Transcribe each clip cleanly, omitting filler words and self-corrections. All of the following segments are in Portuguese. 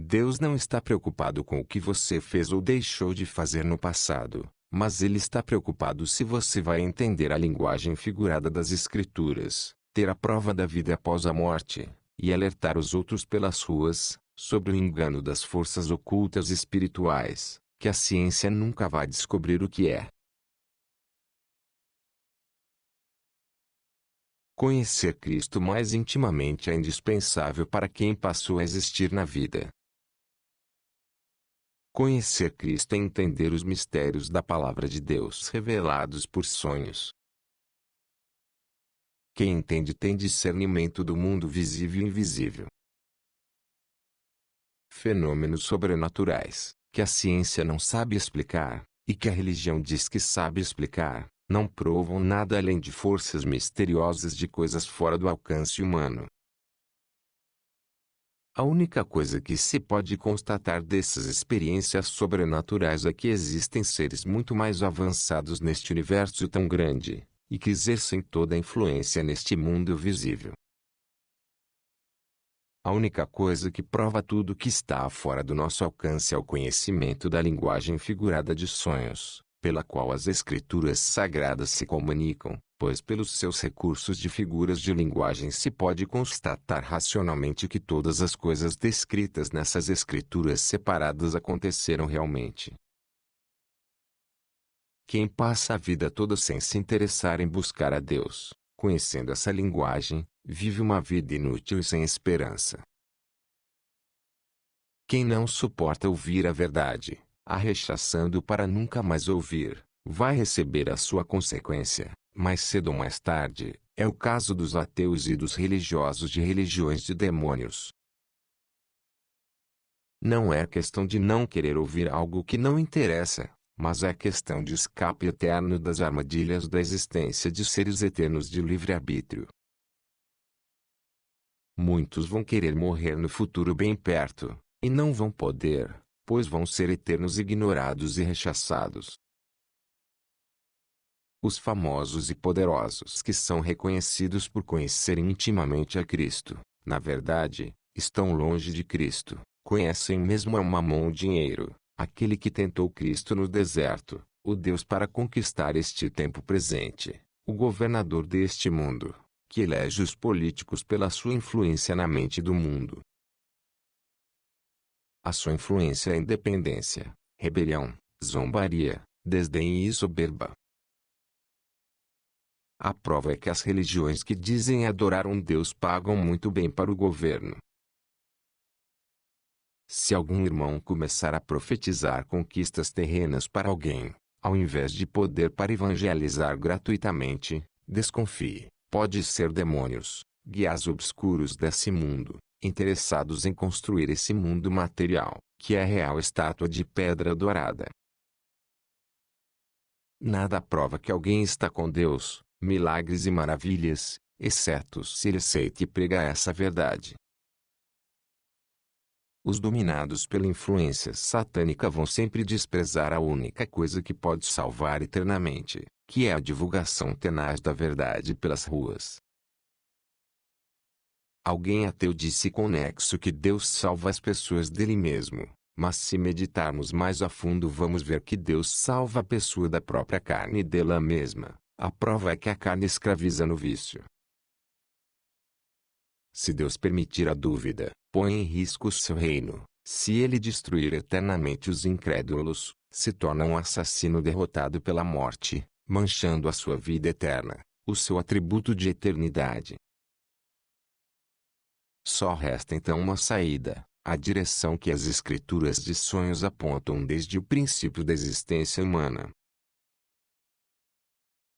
Deus não está preocupado com o que você fez ou deixou de fazer no passado, mas Ele está preocupado se você vai entender a linguagem figurada das Escrituras, ter a prova da vida após a morte, e alertar os outros pelas ruas, sobre o engano das forças ocultas espirituais, que a ciência nunca vai descobrir o que é. Conhecer Cristo mais intimamente é indispensável para quem passou a existir na vida. Conhecer Cristo é entender os mistérios da Palavra de Deus revelados por sonhos. Quem entende tem discernimento do mundo visível e invisível. Fenômenos sobrenaturais, que a ciência não sabe explicar, e que a religião diz que sabe explicar, não provam nada além de forças misteriosas de coisas fora do alcance humano. A única coisa que se pode constatar dessas experiências sobrenaturais é que existem seres muito mais avançados neste universo tão grande, e que exercem toda a influência neste mundo visível. A única coisa que prova tudo que está fora do nosso alcance é o conhecimento da linguagem figurada de sonhos, pela qual as Escrituras sagradas se comunicam, pois pelos seus recursos de figuras de linguagem se pode constatar racionalmente que todas as coisas descritas nessas Escrituras separadas aconteceram realmente. Quem passa a vida toda sem se interessar em buscar a Deus, conhecendo essa linguagem, vive uma vida inútil e sem esperança. Quem não suporta ouvir a verdade, a rechaçando para nunca mais ouvir, vai receber a sua consequência, mais cedo ou mais tarde. É o caso dos ateus e dos religiosos de religiões de demônios. Não é questão de não querer ouvir algo que não interessa, mas é questão de escape eterno das armadilhas da existência de seres eternos de livre-arbítrio. Muitos vão querer morrer no futuro bem perto, e não vão poder, pois vão ser eternos ignorados e rechaçados. Os famosos e poderosos que são reconhecidos por conhecerem intimamente a Cristo, na verdade, estão longe de Cristo, conhecem mesmo a Mamon o dinheiro, aquele que tentou Cristo no deserto, o Deus para conquistar este tempo presente, o governador deste mundo, que elege os políticos pela sua influência na mente do mundo. A sua influência é independência, rebelião, zombaria, desdém e soberba. A prova é que as religiões que dizem adorar um Deus pagam muito bem para o governo. Se algum irmão começar a profetizar conquistas terrenas para alguém, ao invés de poder para evangelizar gratuitamente, desconfie, pode ser demônios, guias obscuros desse mundo, interessados em construir esse mundo material, que é a real estátua de pedra dourada. Nada prova que alguém está com Deus, milagres e maravilhas, exceto se ele aceita e prega essa verdade. Os dominados pela influência satânica vão sempre desprezar a única coisa que pode salvar eternamente, que é a divulgação tenaz da verdade pelas ruas. Alguém ateu disse com nexo que Deus salva as pessoas dele mesmo, mas se meditarmos mais a fundo vamos ver que Deus salva a pessoa da própria carne dela mesma. A prova é que a carne escraviza no vício. Se Deus permitir a dúvida, põe em risco o seu reino. Se ele destruir eternamente os incrédulos, se torna um assassino derrotado pela morte, manchando a sua vida eterna, o seu atributo de eternidade. Só resta então uma saída, a direção que as Escrituras de sonhos apontam desde o princípio da existência humana.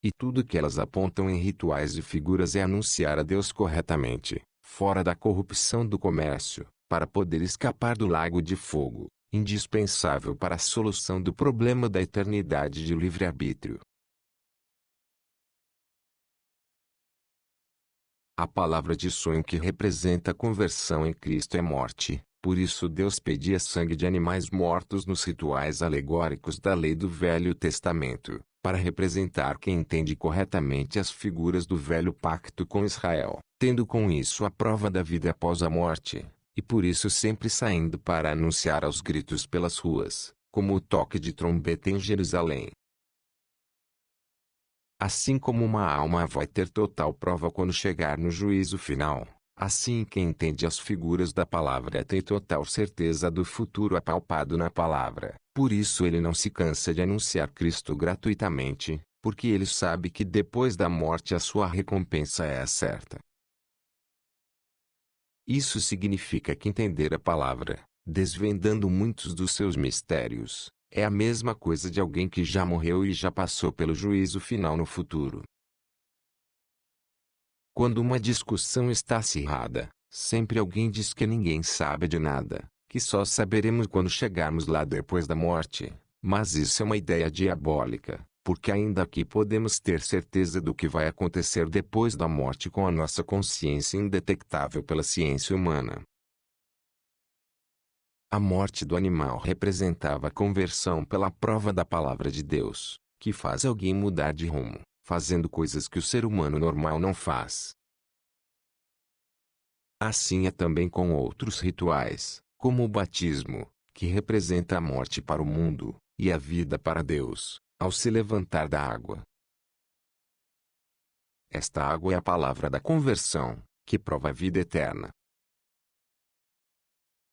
E tudo que elas apontam em rituais e figuras é anunciar a Deus corretamente, fora da corrupção do comércio, para poder escapar do lago de fogo, indispensável para a solução do problema da eternidade de livre-arbítrio. A palavra de sonho que representa a conversão em Cristo é morte, por isso Deus pedia sangue de animais mortos nos rituais alegóricos da lei do Velho Testamento, para representar quem entende corretamente as figuras do velho pacto com Israel, tendo com isso a prova da vida após a morte, e por isso sempre saindo para anunciar aos gritos pelas ruas, como o toque de trombeta em Jerusalém. Assim como uma alma vai ter total prova quando chegar no juízo final, assim quem entende as figuras da palavra tem total certeza do futuro apalpado na palavra. Por isso ele não se cansa de anunciar Cristo gratuitamente, porque ele sabe que depois da morte a sua recompensa é certa. Isso significa que entender a palavra, desvendando muitos dos seus mistérios, é a mesma coisa de alguém que já morreu e já passou pelo juízo final no futuro. Quando uma discussão está acirrada, sempre alguém diz que ninguém sabe de nada, que só saberemos quando chegarmos lá depois da morte. Mas isso é uma ideia diabólica, porque ainda aqui podemos ter certeza do que vai acontecer depois da morte com a nossa consciência indetectável pela ciência humana. A morte do animal representava a conversão pela prova da palavra de Deus, que faz alguém mudar de rumo, fazendo coisas que o ser humano normal não faz. Assim é também com outros rituais, como o batismo, que representa a morte para o mundo, e a vida para Deus, ao se levantar da água. Esta água é a palavra da conversão, que prova a vida eterna.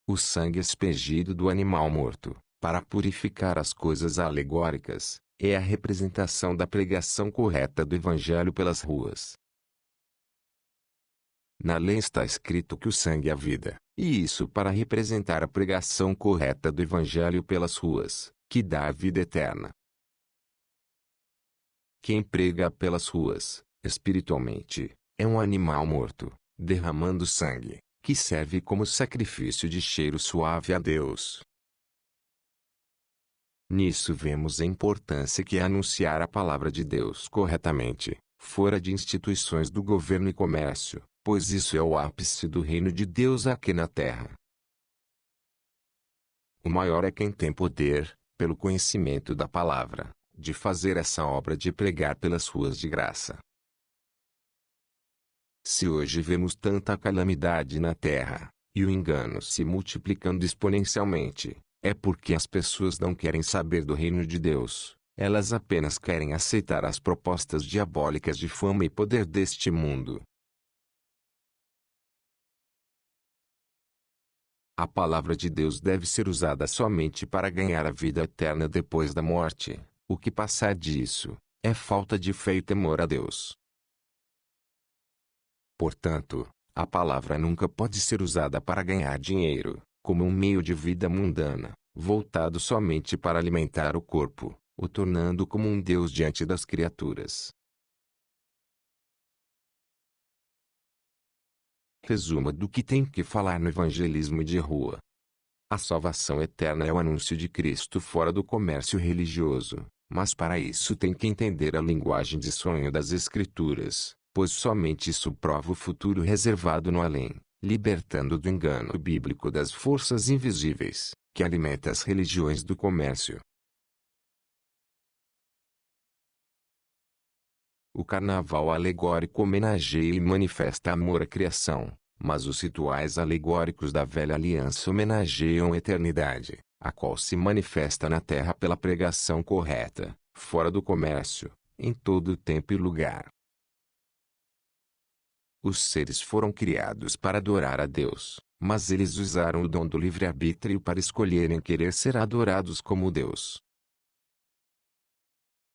O sangue aspergido do animal morto, para purificar as coisas alegóricas, é a representação da pregação correta do Evangelho pelas ruas. Na lei está escrito que o sangue é a vida, e isso para representar a pregação correta do Evangelho pelas ruas, que dá a vida eterna. Quem prega pelas ruas, espiritualmente, é um animal morto, derramando sangue, que serve como sacrifício de cheiro suave a Deus. Nisso vemos a importância que é anunciar a palavra de Deus corretamente, fora de instituições do governo e comércio, pois isso é o ápice do reino de Deus aqui na terra. O maior é quem tem poder, pelo conhecimento da palavra, de fazer essa obra de pregar pelas ruas de graça. Se hoje vemos tanta calamidade na terra, e o engano se multiplicando exponencialmente, é porque as pessoas não querem saber do reino de Deus, elas apenas querem aceitar as propostas diabólicas de fama e poder deste mundo. A palavra de Deus deve ser usada somente para ganhar a vida eterna depois da morte. O que passar disso, é falta de fé e temor a Deus. Portanto, a palavra nunca pode ser usada para ganhar dinheiro, como um meio de vida mundana, voltado somente para alimentar o corpo, o tornando como um Deus diante das criaturas. Resumo do que tem que falar no evangelismo de rua. A salvação eterna é o anúncio de Cristo fora do comércio religioso, mas para isso tem que entender a linguagem de sonho das Escrituras, pois somente isso prova o futuro reservado no além, libertando do engano bíblico das forças invisíveis, que alimenta as religiões do comércio. O carnaval alegórico homenageia e manifesta amor à criação, mas os rituais alegóricos da velha aliança homenageiam a eternidade, a qual se manifesta na terra pela pregação correta, fora do comércio, em todo tempo e lugar. Os seres foram criados para adorar a Deus, mas eles usaram o dom do livre-arbítrio para escolherem querer ser adorados como Deus.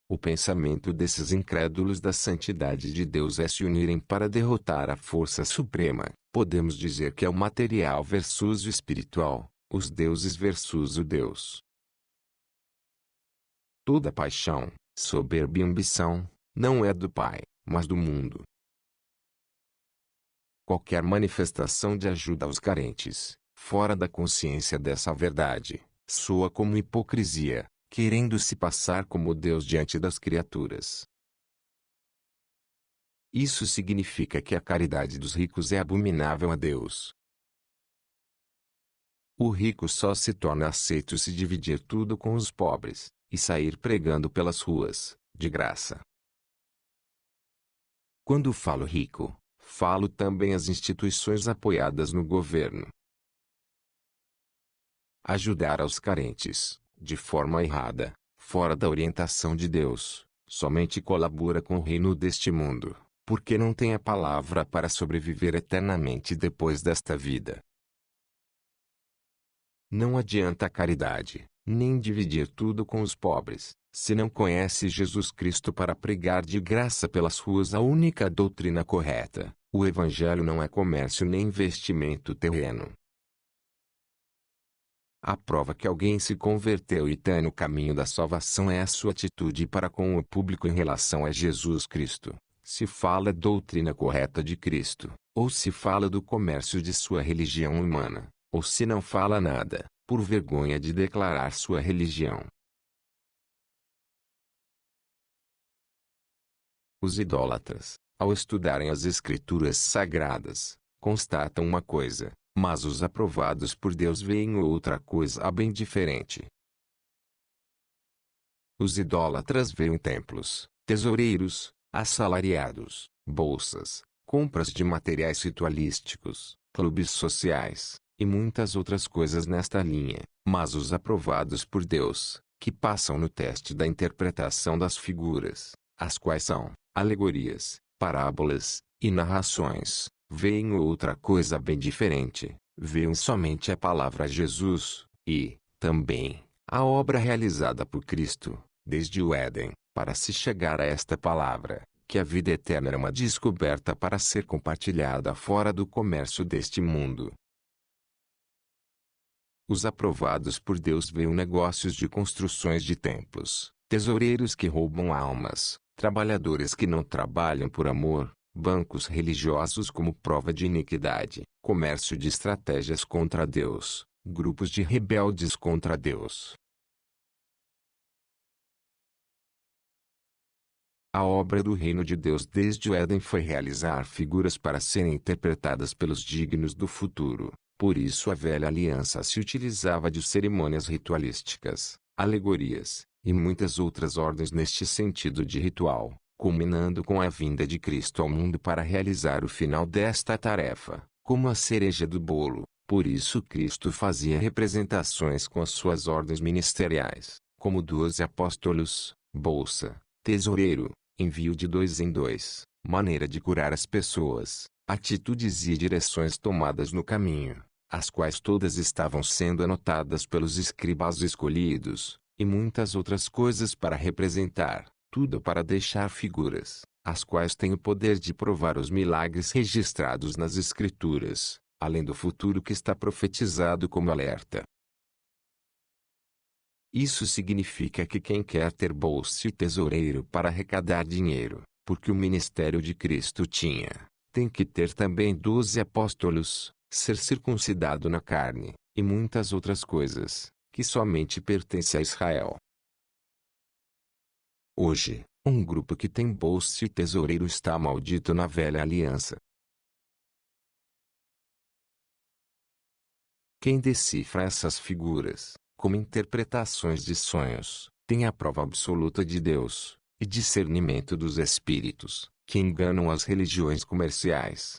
O pensamento desses incrédulos da santidade de Deus é se unirem para derrotar a força suprema. Podemos dizer que é o material versus o espiritual, os deuses versus o Deus. Toda paixão, soberba e ambição, não é do Pai, mas do mundo. Qualquer manifestação de ajuda aos carentes, fora da consciência dessa verdade, soa como hipocrisia, querendo se passar como Deus diante das criaturas. Isso significa que a caridade dos ricos é abominável a Deus. O rico só se torna aceito se dividir tudo com os pobres, e sair pregando pelas ruas, de graça. Quando falo rico, falo também as instituições apoiadas no governo. ajudar aos carentes, de forma errada, fora da orientação de Deus, somente colabora com o reino deste mundo, porque não tem a palavra para sobreviver eternamente depois desta vida. Não adianta a caridade, nem dividir tudo com os pobres, se não conhece Jesus Cristo para pregar de graça pelas ruas a única doutrina correta. O Evangelho não é comércio nem investimento terreno. A prova que alguém se converteu e está no caminho da salvação é a sua atitude para com o público em relação a Jesus Cristo. Se fala doutrina correta de Cristo, ou se fala do comércio de sua religião humana, ou se não fala nada, por vergonha de declarar sua religião. Os idólatras, ao estudarem as Escrituras Sagradas, constatam uma coisa, mas os aprovados por Deus veem outra coisa bem diferente. Os idólatras veem templos, tesoureiros, assalariados, bolsas, compras de materiais ritualísticos, clubes sociais, e muitas outras coisas nesta linha, mas os aprovados por Deus, que passam no teste da interpretação das figuras, as quais são alegorias, parábolas e narrações, veem outra coisa bem diferente, veem somente a palavra Jesus, e, também, a obra realizada por Cristo, desde o Éden, para se chegar a esta palavra, que a vida eterna era uma descoberta para ser compartilhada fora do comércio deste mundo. Os aprovados por Deus veem negócios de construções de templos, tesoureiros que roubam almas, trabalhadores que não trabalham por amor, bancos religiosos como prova de iniquidade, comércio de estratégias contra Deus, grupos de rebeldes contra Deus. A obra do reino de Deus desde o Éden foi realizar figuras para serem interpretadas pelos dignos do futuro. Por isso a velha aliança se utilizava de cerimônias ritualísticas, alegorias, e muitas outras ordens neste sentido de ritual, culminando com a vinda de Cristo ao mundo para realizar o final desta tarefa, como a cereja do bolo. Por isso Cristo fazia representações com as suas ordens ministeriais, como 12 apóstolos, bolsa, tesoureiro, envio de 2 em 2, maneira de curar as pessoas, atitudes e direções tomadas no caminho, as quais todas estavam sendo anotadas pelos escribas escolhidos, e muitas outras coisas para representar, tudo para deixar figuras, as quais têm o poder de provar os milagres registrados nas Escrituras, além do futuro que está profetizado como alerta. Isso significa que quem quer ter bolsa e tesoureiro para arrecadar dinheiro, porque o ministério de Cristo tinha, tem que ter também 12 apóstolos, ser circuncidado na carne, e muitas outras coisas, que somente pertence a Israel. Hoje, um grupo que tem bolsa e tesoureiro está maldito na velha aliança. Quem decifra essas figuras, como interpretações de sonhos, tem a prova absoluta de Deus, e discernimento dos espíritos, que enganam as religiões comerciais.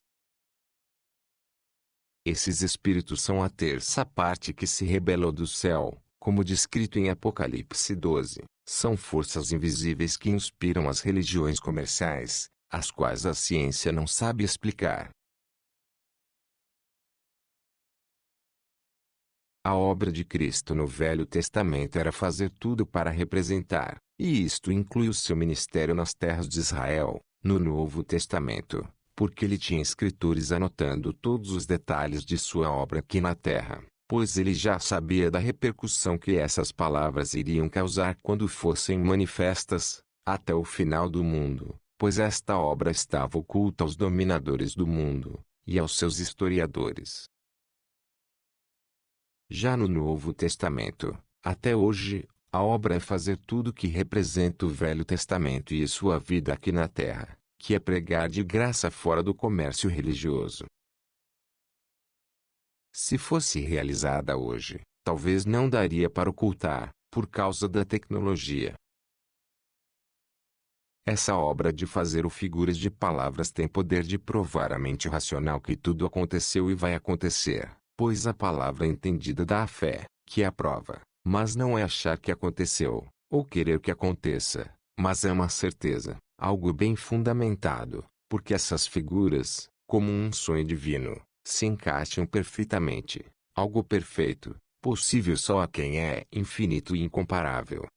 Esses espíritos são a terça parte que se rebelou do céu, como descrito em Apocalipse 12, são forças invisíveis que inspiram as religiões comerciais, as quais a ciência não sabe explicar. A obra de Cristo no Velho Testamento era fazer tudo para representar, e isto inclui o seu ministério nas terras de Israel, no Novo Testamento, porque ele tinha escritores anotando todos os detalhes de sua obra aqui na terra, pois ele já sabia da repercussão que essas palavras iriam causar quando fossem manifestas, até o final do mundo, pois esta obra estava oculta aos dominadores do mundo, e aos seus historiadores. Já no Novo Testamento, até hoje, a obra é fazer tudo que representa o Velho Testamento e sua vida aqui na terra, que é pregar de graça fora do comércio religioso. Se fosse realizada hoje, talvez não daria para ocultar, por causa da tecnologia. Essa obra de fazer o figuras de palavras tem poder de provar à mente racional que tudo aconteceu e vai acontecer, pois a palavra entendida dá a fé, que é a prova, mas não é achar que aconteceu, ou querer que aconteça, mas é uma certeza, algo bem fundamentado, porque essas figuras, como um sonho divino, se encaixam perfeitamente, algo perfeito, possível só a quem é infinito e incomparável.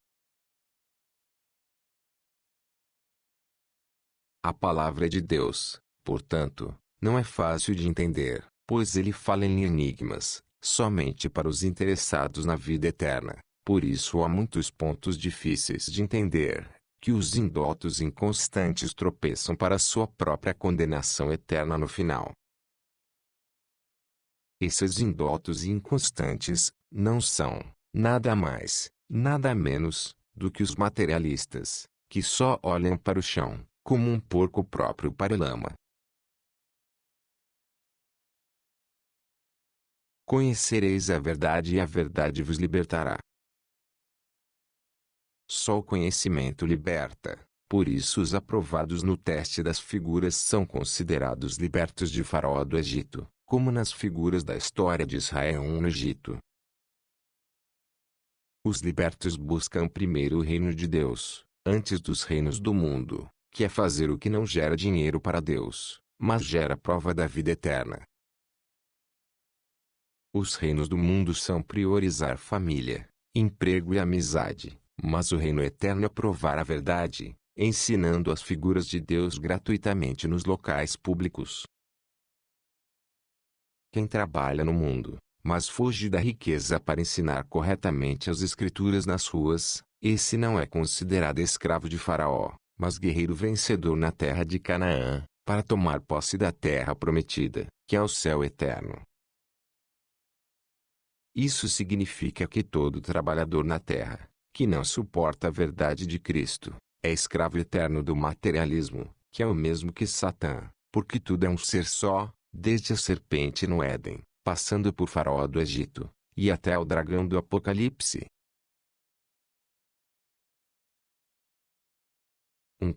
A palavra de Deus, portanto, não é fácil de entender, pois ele fala em enigmas, somente para os interessados na vida eterna. Por isso há muitos pontos difíceis de entender, que os indótos inconstantes tropeçam para sua própria condenação eterna no final. Esses indótos inconstantes não são, nada mais, nada menos, do que os materialistas, que só olham para o chão, como um porco próprio para a lama. Conhecereis a verdade e a verdade vos libertará. Só o conhecimento liberta, por isso os aprovados no teste das figuras são considerados libertos de Faraó do Egito, como nas figuras da história de Israel no Egito. Os libertos buscam primeiro o reino de Deus, antes dos reinos do mundo, que é fazer o que não gera dinheiro para Deus, mas gera prova da vida eterna. Os reinos do mundo são priorizar família, emprego e amizade, mas o reino eterno é provar a verdade, ensinando as figuras de Deus gratuitamente nos locais públicos. Quem trabalha no mundo, mas foge da riqueza para ensinar corretamente as Escrituras nas ruas, esse não é considerado escravo de Faraó, mas guerreiro vencedor na terra de Canaã, para tomar posse da terra prometida, que é o céu eterno. Isso significa que todo trabalhador na terra, que não suporta a verdade de Cristo, é escravo eterno do materialismo, que é o mesmo que Satã, porque tudo é um ser só, desde a serpente no Éden, passando por Faraó do Egito, e até ao dragão do Apocalipse.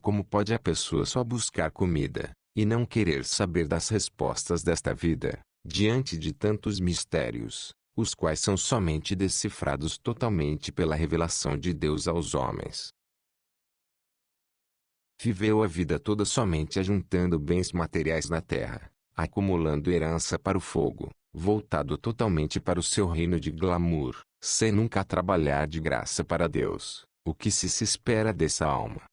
Como pode a pessoa só buscar comida, e não querer saber das respostas desta vida, diante de tantos mistérios, os quais são somente decifrados totalmente pela revelação de Deus aos homens? Viveu a vida toda somente ajuntando bens materiais na terra, acumulando herança para o fogo, voltado totalmente para o seu reino de glamour, sem nunca trabalhar de graça para Deus. O que se espera dessa alma?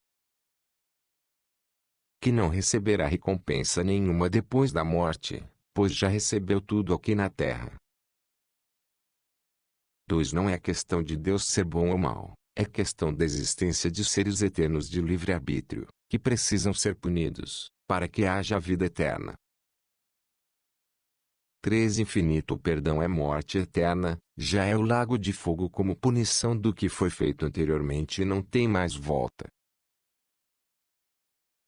Que não receberá recompensa nenhuma depois da morte, pois já recebeu tudo aqui na terra. 2. Não é questão de Deus ser bom ou mau, é questão da existência de seres eternos de livre-arbítrio, que precisam ser punidos, para que haja vida eterna. 3. Infinito perdão é morte eterna, já é o lago de fogo como punição do que foi feito anteriormente e não tem mais volta.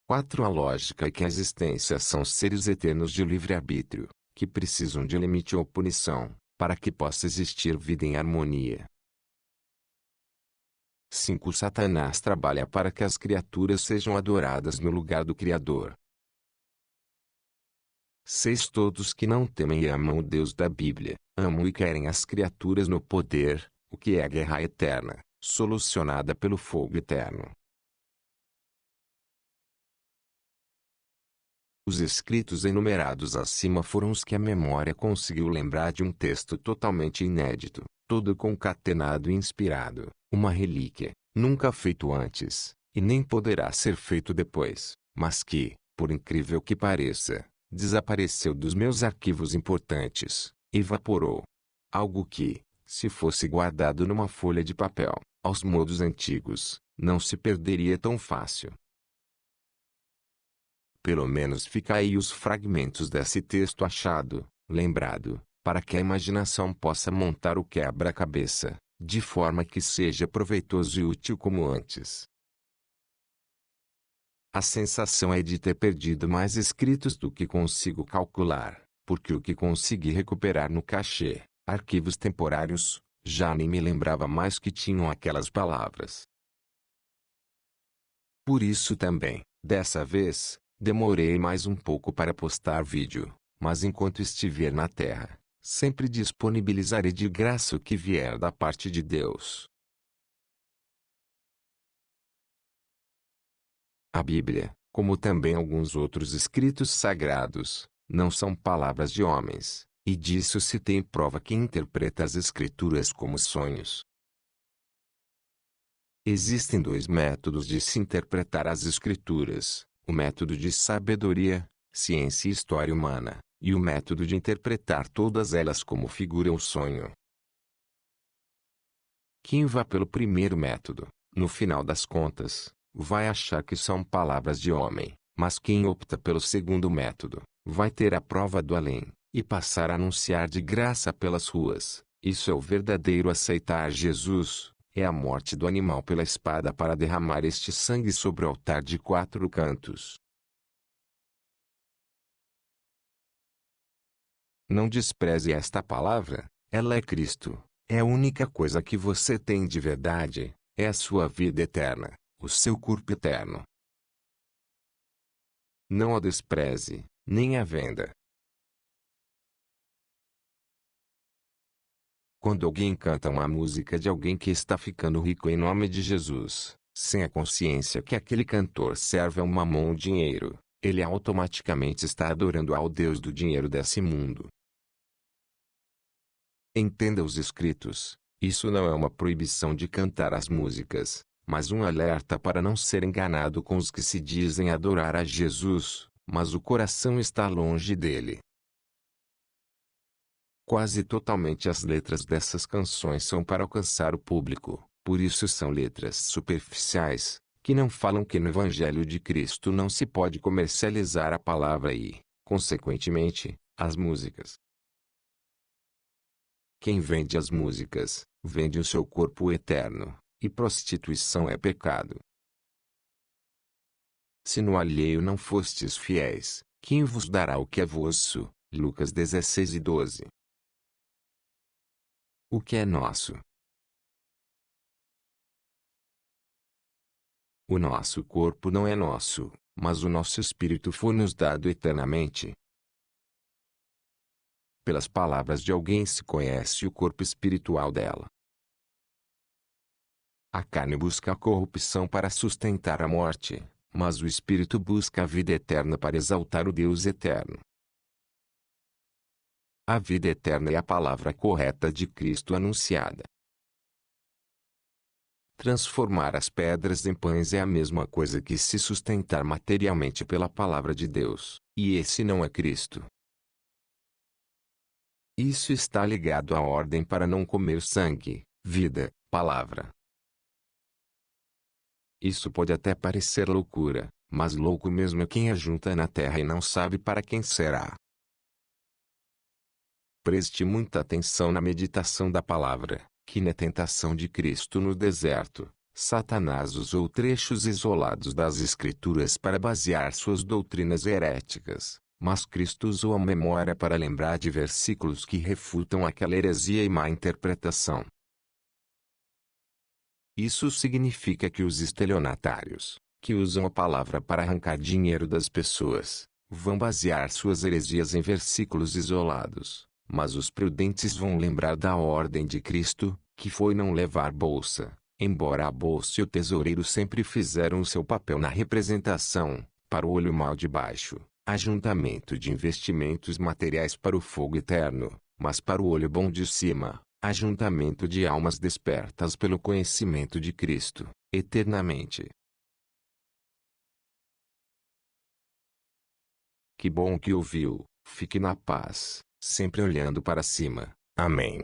4. A lógica é que a existência são seres eternos de livre-arbítrio, que precisam de limite ou punição, para que possa existir vida em harmonia. 5. Satanás trabalha para que as criaturas sejam adoradas no lugar do Criador. 6. Todos que não temem e amam o Deus da Bíblia, amam e querem as criaturas no poder, o que é a guerra eterna, solucionada pelo fogo eterno. Os escritos enumerados acima foram os que a memória conseguiu lembrar de um texto totalmente inédito, todo concatenado e inspirado, uma relíquia, nunca feito antes, e nem poderá ser feito depois, mas que, por incrível que pareça, desapareceu dos meus arquivos importantes, evaporou. Algo que, se fosse guardado numa folha de papel, aos modos antigos, não se perderia tão fácil. Pelo menos fica aí os fragmentos desse texto achado, lembrado, para que a imaginação possa montar o quebra-cabeça, de forma que seja proveitoso e útil como antes. A sensação é de ter perdido mais escritos do que consigo calcular, porque o que consegui recuperar no cachê, arquivos temporários, já nem me lembrava mais que tinham aquelas palavras. Por isso também, dessa vez, demorei mais um pouco para postar vídeo, mas enquanto estiver na Terra, sempre disponibilizarei de graça o que vier da parte de Deus. A Bíblia, como também alguns outros escritos sagrados, não são palavras de homens, e disso se tem prova quem interpreta as Escrituras como sonhos. Existem dois métodos de se interpretar as Escrituras: o método de sabedoria, ciência e história humana, e o método de interpretar todas elas como figura ou sonho. Quem vá pelo primeiro método, no final das contas, vai achar que são palavras de homem, mas quem opta pelo segundo método, vai ter a prova do além, e passar a anunciar de graça pelas ruas. Isso é o verdadeiro aceitar Jesus, é a morte do animal pela espada para derramar este sangue sobre o altar de quatro cantos. Não despreze esta palavra, ela é Cristo, é a única coisa que você tem de verdade, é a sua vida eterna, o seu corpo eterno. Não a despreze, nem a venda. Quando alguém canta uma música de alguém que está ficando rico em nome de Jesus, sem a consciência que aquele cantor serve a um mamon dinheiro, ele automaticamente está adorando ao Deus do dinheiro desse mundo. Entenda os escritos. Isso não é uma proibição de cantar as músicas, mas um alerta para não ser enganado com os que se dizem adorar a Jesus, mas o coração está longe dele. Quase totalmente as letras dessas canções são para alcançar o público, por isso são letras superficiais, que não falam que no Evangelho de Cristo não se pode comercializar a palavra e, consequentemente, as músicas. Quem vende as músicas, vende o seu corpo eterno, e prostituição é pecado. Se no alheio não fostes fiéis, quem vos dará o que é vosso? Lucas 16:12. O que é nosso? O nosso corpo não é nosso, mas o nosso espírito foi nos dado eternamente. Pelas palavras de alguém se conhece o corpo espiritual dela. A carne busca a corrupção para sustentar a morte, mas o espírito busca a vida eterna para exaltar o Deus eterno. A vida eterna é a palavra correta de Cristo anunciada. Transformar as pedras em pães é a mesma coisa que se sustentar materialmente pela palavra de Deus, e esse não é Cristo. Isso está ligado à ordem para não comer sangue, vida, palavra. Isso pode até parecer loucura, mas louco mesmo é quem ajunta na terra e não sabe para quem será. Preste muita atenção na meditação da palavra, que na tentação de Cristo no deserto, Satanás usou trechos isolados das Escrituras para basear suas doutrinas heréticas, mas Cristo usou a memória para lembrar de versículos que refutam aquela heresia e má interpretação. Isso significa que os estelionatários, que usam a palavra para arrancar dinheiro das pessoas, vão basear suas heresias em versículos isolados, mas os prudentes vão lembrar da ordem de Cristo, que foi não levar bolsa, embora a bolsa e o tesoureiro sempre fizeram o seu papel na representação, para o olho mau de baixo, ajuntamento de investimentos materiais para o fogo eterno, mas para o olho bom de cima, ajuntamento de almas despertas pelo conhecimento de Cristo, eternamente. Que bom que ouviu, fique na paz, sempre olhando para cima. Amém.